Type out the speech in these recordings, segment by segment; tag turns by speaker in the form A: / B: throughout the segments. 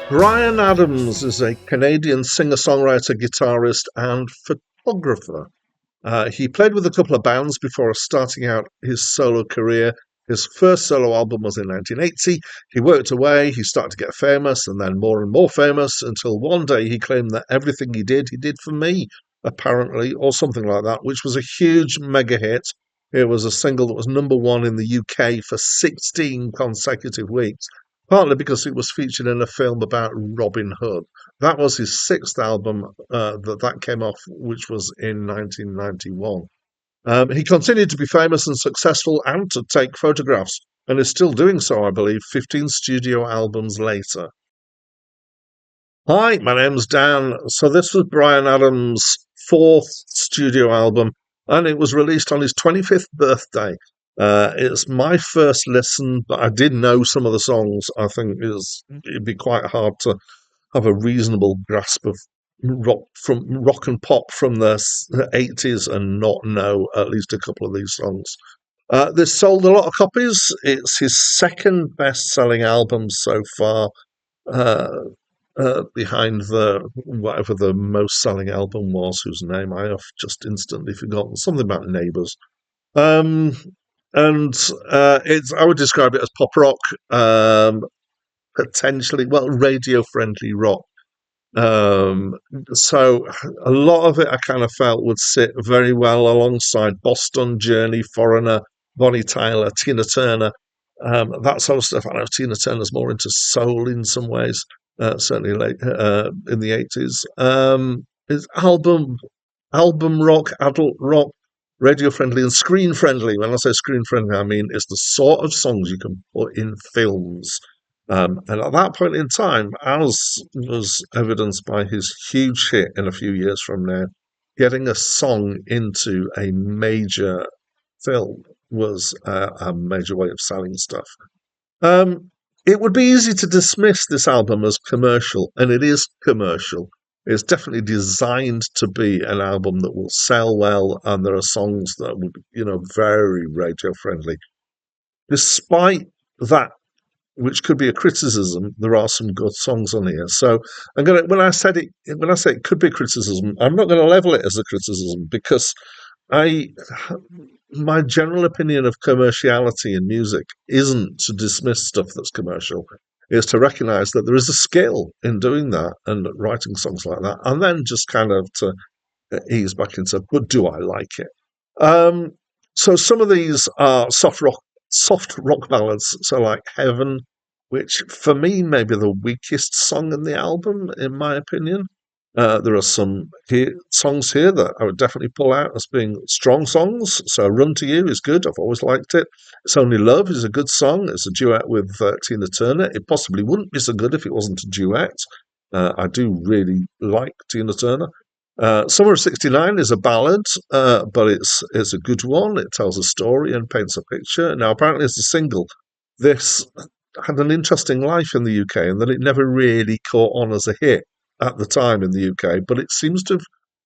A: Bryan Adams is a Canadian singer-songwriter, guitarist, and photographer. He played with a couple of bands before starting out his solo career. His first solo album was in 1980. He worked away, he started to get famous, and then more and more famous until one day he claimed that everything he did for me, apparently, or something like that, which was a huge mega hit. It was a single that was number one in the UK for 16 consecutive weeks, partly because it was featured in a film about Robin Hood. That was his sixth album that came off, which was in 1991. He continued to be famous and successful and to take photographs, and is still doing so, I believe, 15 studio albums later. Hi, my name's Dan. So this was Bryan Adams' fourth studio album, and it was released on his 25th birthday. It's my first listen, but I did know some of the songs. I think it'd be quite hard to have a reasonable grasp of rock and pop from the 80s and not know at least a couple of these songs. This sold a lot of copies. It's his second best-selling album so far, uh, behind the whatever the most-selling album was, whose name I have just instantly forgotten. Something about Neighbours. Um, and it's I would describe it as pop rock, potentially radio-friendly rock. Um, so a lot of it I kind of felt would sit very well alongside Boston, Journey, Foreigner, Bonnie Tyler, Tina Turner, that sort of stuff. I know Tina Turner's more into soul in some ways, certainly late in the 80s. It's album rock, adult rock, radio friendly and screen friendly. When I say screen friendly, I mean it's the sort of songs you can put in films. And at that point in time, as was evidenced by his huge hit in a few years from now, getting a song into a major film was a major way of selling stuff. Um, it would be easy to dismiss this album as commercial, and it is commercial. It's definitely designed to be an album that will sell well, and there are songs that will be, very radio friendly. Despite that, which could be a criticism, there are some good songs on here. So I'm gonna when I say it could be a criticism, I'm not going to level it as a criticism because I my general opinion of commerciality in music isn't to dismiss stuff that's commercial. Is to recognise that there is a skill in doing that and writing songs like that, and then just kind of to ease back into, but do I like it? Um, so some of these are soft rock ballads. So like Heaven, which for me may be the weakest song in the album, in my opinion. There are some songs here that I would definitely pull out as being strong songs. So Run to You is good. I've always liked it. It's Only Love is a good song. It's a duet with Tina Turner. It possibly wouldn't be so good if it wasn't a duet. I do really like Tina Turner. Summer of '69 is a ballad, but it's a good one. It tells a story and paints a picture. Now, apparently, as a single, this had an interesting life in the UK, and that it never really caught on as a hit at the time in the UK. But it seems to have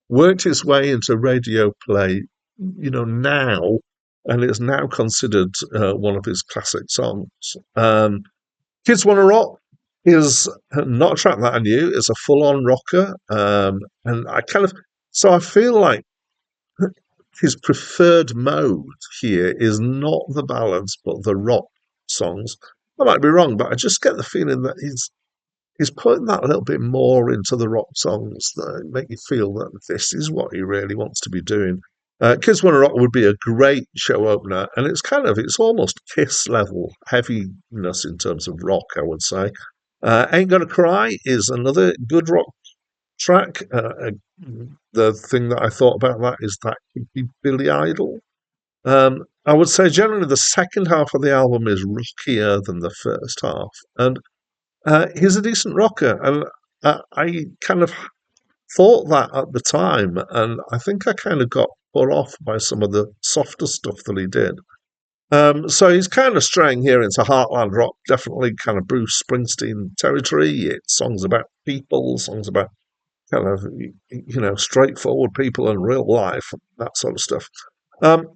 A: worked its way into radio play, now, and it's now considered one of his classic songs. Kids Wanna Rock is not a track that I knew. It's a full-on rocker, and I feel like his preferred mode here is not the ballads but the rock songs. I might be wrong, but I just get the feeling that he's putting that a little bit more into the rock songs that make you feel that this is what he really wants to be doing. Kids Wanna Rock would be a great show opener, and it's almost Kiss level heaviness in terms of rock, I would say. Ain't Gonna Cry is another good rock track. The thing that I thought about that is that could be Billy Idol. I would say generally the second half of the album is rockier than the first half, and he's a decent rocker, and I kind of thought that at the time, and I think I kind of got put off by some of the softer stuff that he did. So he's kind of straying here into heartland rock, definitely kind of Bruce Springsteen territory. It's songs about people, songs about kind of straightforward people in real life, that sort of stuff. And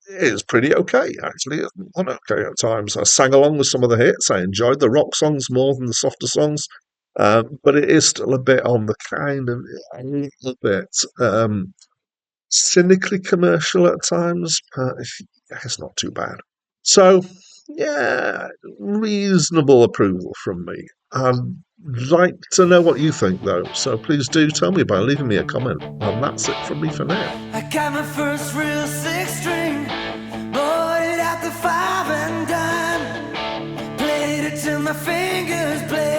A: It's pretty okay, actually. It's not okay at times. I sang along with some of the hits. I enjoyed the rock songs more than the softer songs, but it is still a bit on the kind of a little bit cynically commercial at times, but it's not too bad. So, yeah, reasonable approval from me. I'd like to know what you think, though. So please do tell me by leaving me a comment. And that's it from me for now.
B: I got my first real six string, bought it at the five and dime, played it till my fingers bled.